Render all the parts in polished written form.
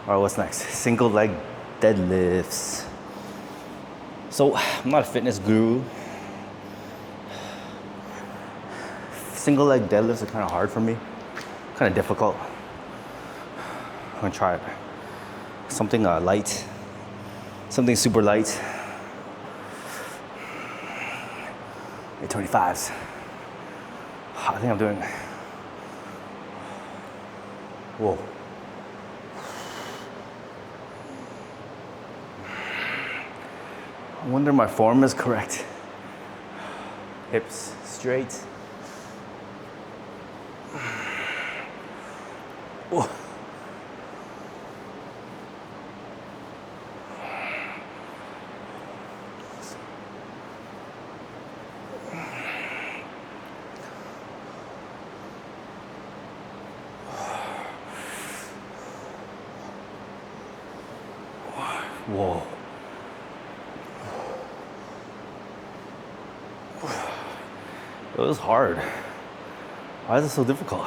All right, what's next? Single leg deadlifts. So I'm not a fitness guru. Single leg deadlifts are kind of hard for me, kind of difficult. I'm gonna try it. Something light, something super light. 825s. I think I'm doing. Whoa. I wonder my form is correct. Hips straight. Whoa. Whoa. It was hard. Why is it so difficult?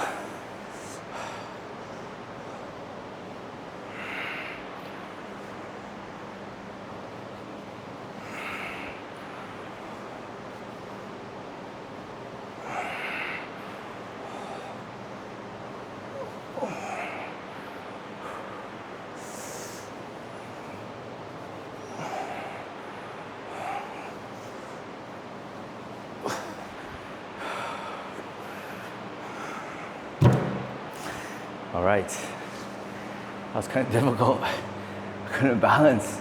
All right, that was kind of difficult. I couldn't balance.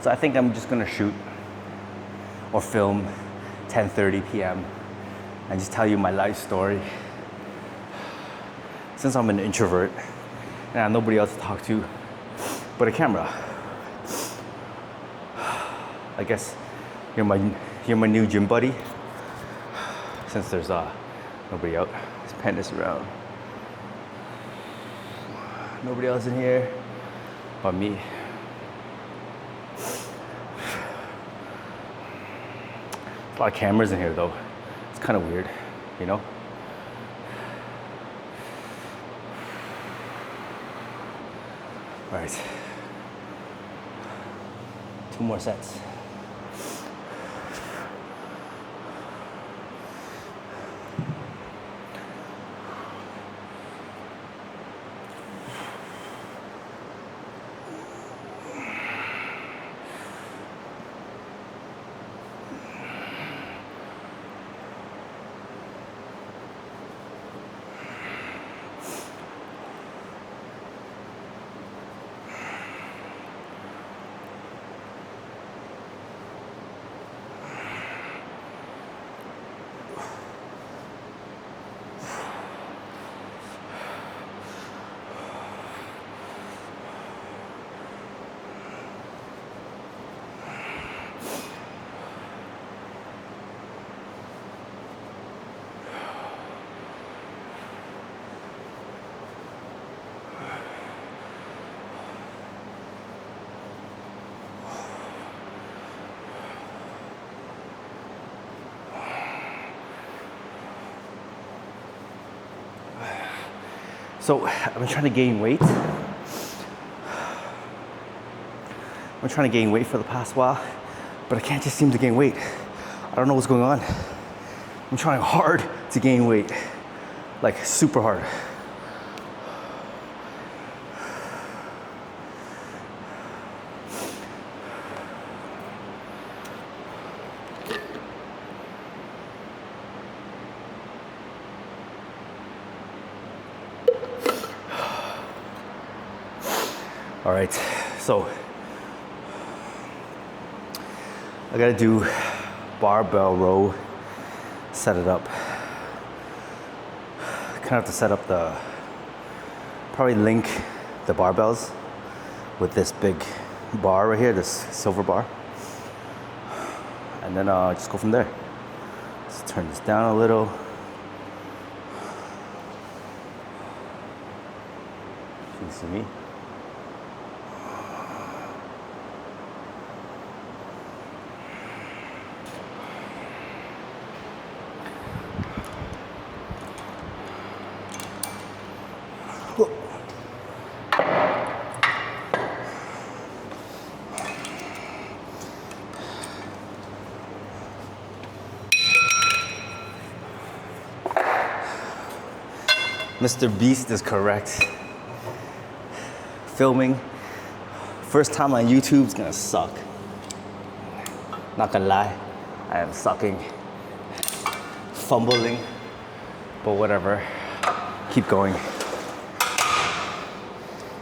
So I think I'm just gonna shoot or film 10:30 p.m. and just tell you my life story. Since I'm an introvert and I have nobody else to talk to but a camera, I guess you're my new gym buddy, since there's nobody out. Let's pan this around. Nobody else in here but me. A lot of cameras in here though. It's kind of weird, you know? All right. 2 more sets. So I've been trying to gain weight. I'm trying to gain weight for the past while, but I can't just seem to gain weight. I don't know what's going on. I'm trying hard to gain weight, like super hard. All right, so I gotta do barbell row, set it up. Kind of have to set up probably link the barbells with this big bar right here, this silver bar. And then just go from there. Let's turn this down a little. Can you see me? Mr. Beast is correct. Filming, first time on YouTube is gonna suck. Not gonna lie, I am sucking, fumbling, but whatever, keep going.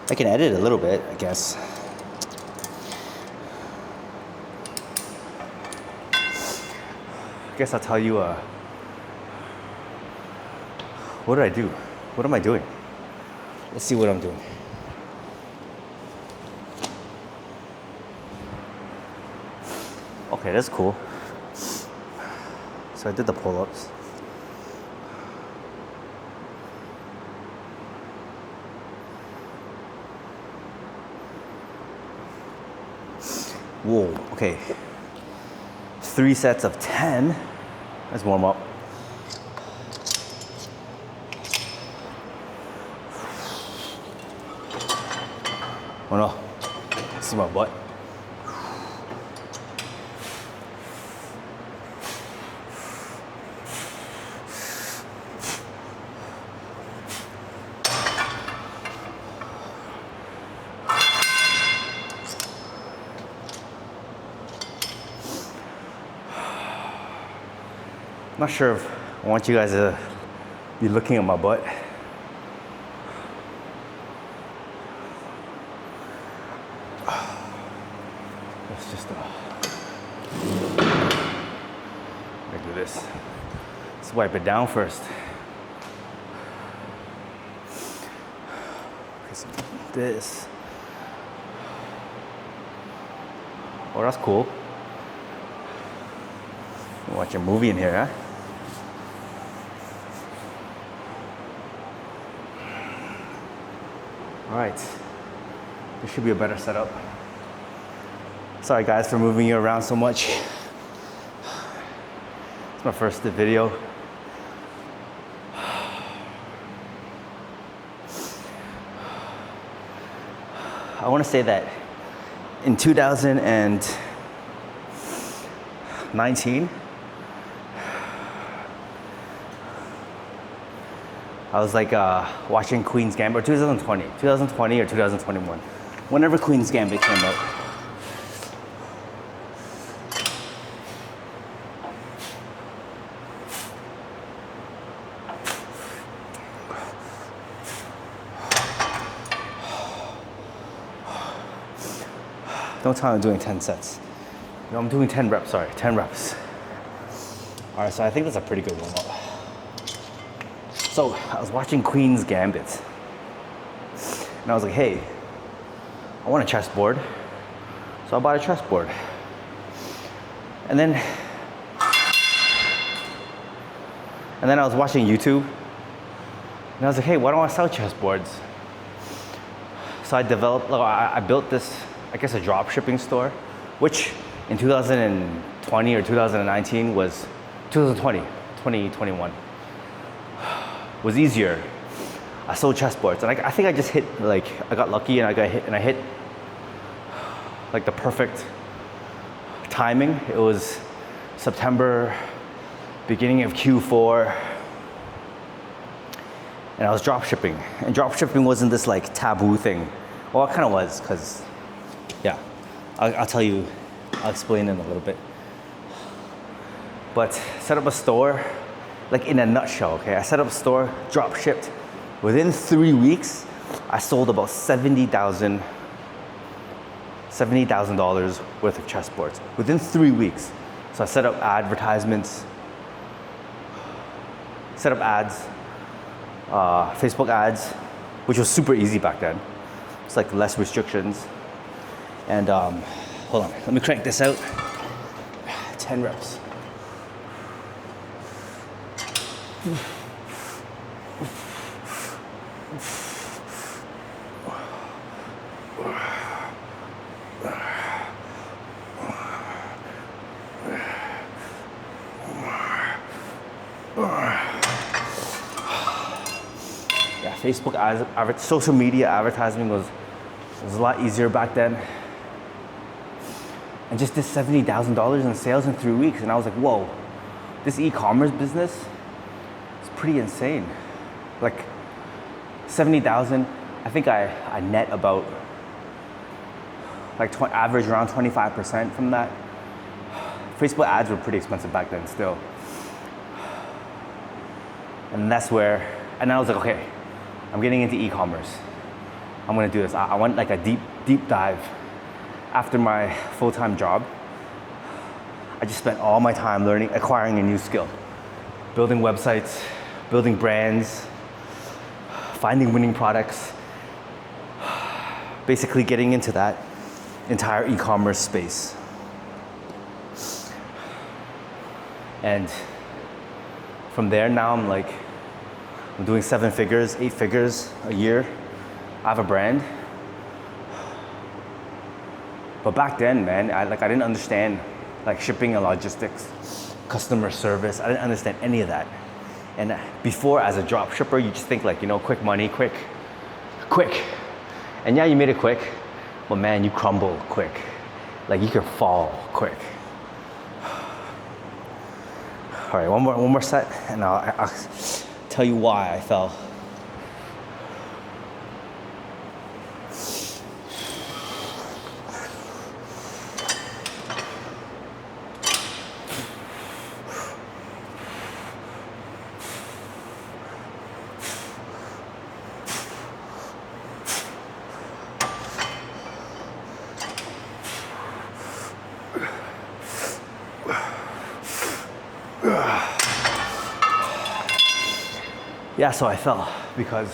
I can edit a little bit, I guess. I guess I'll tell you, what did I do? What am I doing? Let's see what I'm doing. Okay, that's cool. So I did the pull-ups. Whoa, okay. 3 sets of 10. Let's warm up. Oh no, see my butt. I'm not sure if I want you guys to be looking at my butt. Let's just do this. Let's wipe it down first. Okay, so this. Oh, that's cool. Watch a movie in here, huh? All right, this should be a better setup. Sorry guys for moving you around so much. It's my first video. I want to say that in 2019, I was like watching Queen's Gambit, or 2020 or 2021, whenever Queen's Gambit came out. Don't tell me I'm doing 10 sets. No, I'm doing 10 reps, sorry, 10 reps. All right, so I think that's a pretty good warm up. So I was watching Queen's Gambit, and I was like, hey, I want a chessboard. So I bought a chessboard. And then I was watching YouTube, and I was like, hey, why don't I sell chessboards? So I built this, I guess, a drop shipping store, which in 2020 or 2019 was 2021 was easier. I sold chessboards, and I think I just hit, like, I got lucky and I hit like the perfect timing. It was September, beginning of Q4, and I was drop shipping. And drop shipping wasn't this like taboo thing. Well, it kind of was, because, yeah, I'll tell you, I'll explain in a little bit. But set up a store, like in a nutshell, okay? I set up a store, drop shipped. Within 3 weeks, I sold about $70,000 worth of chessboards. Within 3 weeks. So I set up advertisements, set up ads, Facebook ads, which was super easy back then. It's like less restrictions. And hold on, let me crank this out. 10 reps. Yeah, Facebook ads, social media advertising was a lot easier back then. And just did $70,000 in sales in 3 weeks, and I was like, whoa, this e-commerce business is pretty insane. Like, 70,000, I think I net about like average around 25% from that. Facebook ads were pretty expensive back then still. And that's where, and I was like, okay, I'm getting into e-commerce. I'm gonna do this. I want like a deep dive. After my full-time job, I just spent all my time learning, acquiring a new skill. Building websites, building brands, finding winning products, basically getting into that entire e-commerce space. And from there now I'm doing 7 figures, 8 figures a year. I have a brand. But back then, man, I didn't understand like shipping and logistics, customer service. I didn't understand any of that. And before, as a drop shipper, you just think like, quick money, quick. And yeah, you made it quick, but man, you crumble quick. Like you could fall quick. All right, one more set, and I'll tell you why I fell. Yeah, so I fell because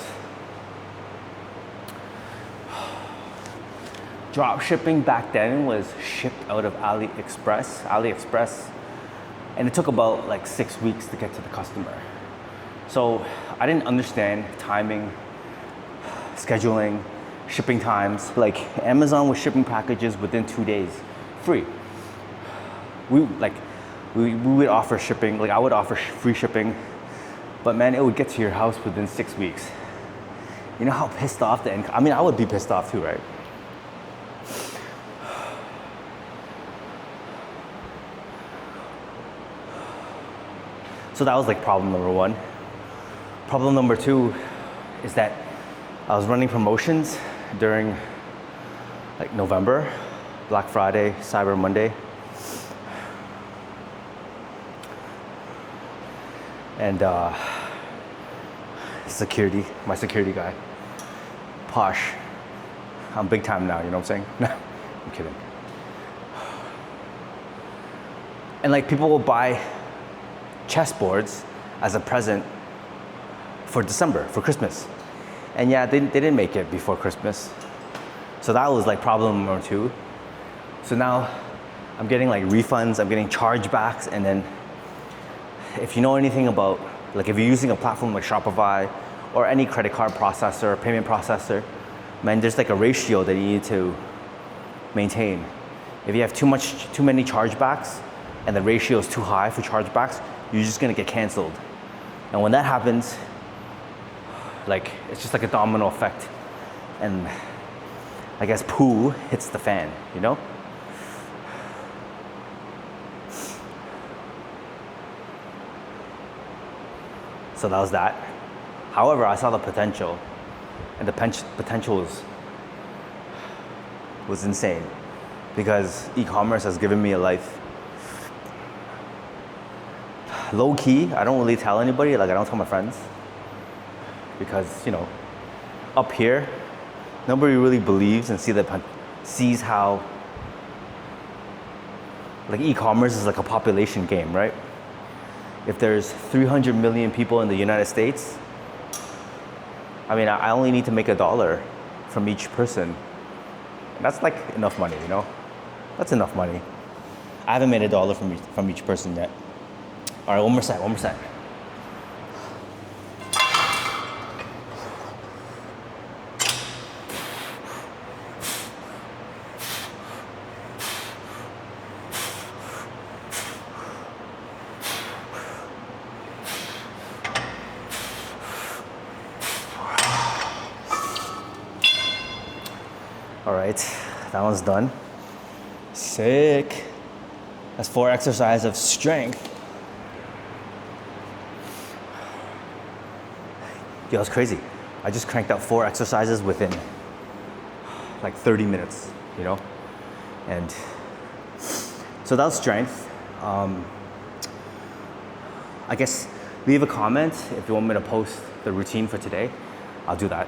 drop shipping back then was shipped out of AliExpress, and it took about like 6 weeks to get to the customer. So I didn't understand timing, scheduling, shipping times. Like Amazon was shipping packages within 2 days, free. We would offer shipping, like I would offer free shipping, but man, it would get to your house within 6 weeks. You know how pissed off I would be pissed off too, right? So that was like problem number 1. Problem number 2 is that I was running promotions during like November, Black Friday, Cyber Monday. And my security guy, Posh, I'm big time now, you know what I'm saying? No, I'm kidding. And like people will buy chessboards as a present for December, for Christmas. And yeah, they didn't make it before Christmas. So that was like problem number 2. So now I'm getting like refunds, I'm getting chargebacks, and then if you know anything about, like if you're using a platform like Shopify or any credit card processor, payment processor, man, there's like a ratio that you need to maintain. If you have too many chargebacks and the ratio is too high for chargebacks, you're just gonna get canceled. And when that happens, like it's just like a domino effect. And I guess poo hits the fan, you know? So that was that. However, I saw the potential, and the potential was insane because e-commerce has given me a life. Low key, I don't really tell anybody, like I don't tell my friends because, up here, nobody really believes and sees how like e-commerce is like a population game, right? If there's 300 million people in the United States, I only need to make $1 from each person. And that's like enough money, That's enough money. I haven't made $1 from each person yet. All right, one more set. All right, that one's done. Sick. That's 4 exercises of strength. Yo, it's crazy. I just cranked out 4 exercises within like 30 minutes, you know? And so that was strength. I guess leave a comment if you want me to post the routine for today. I'll do that.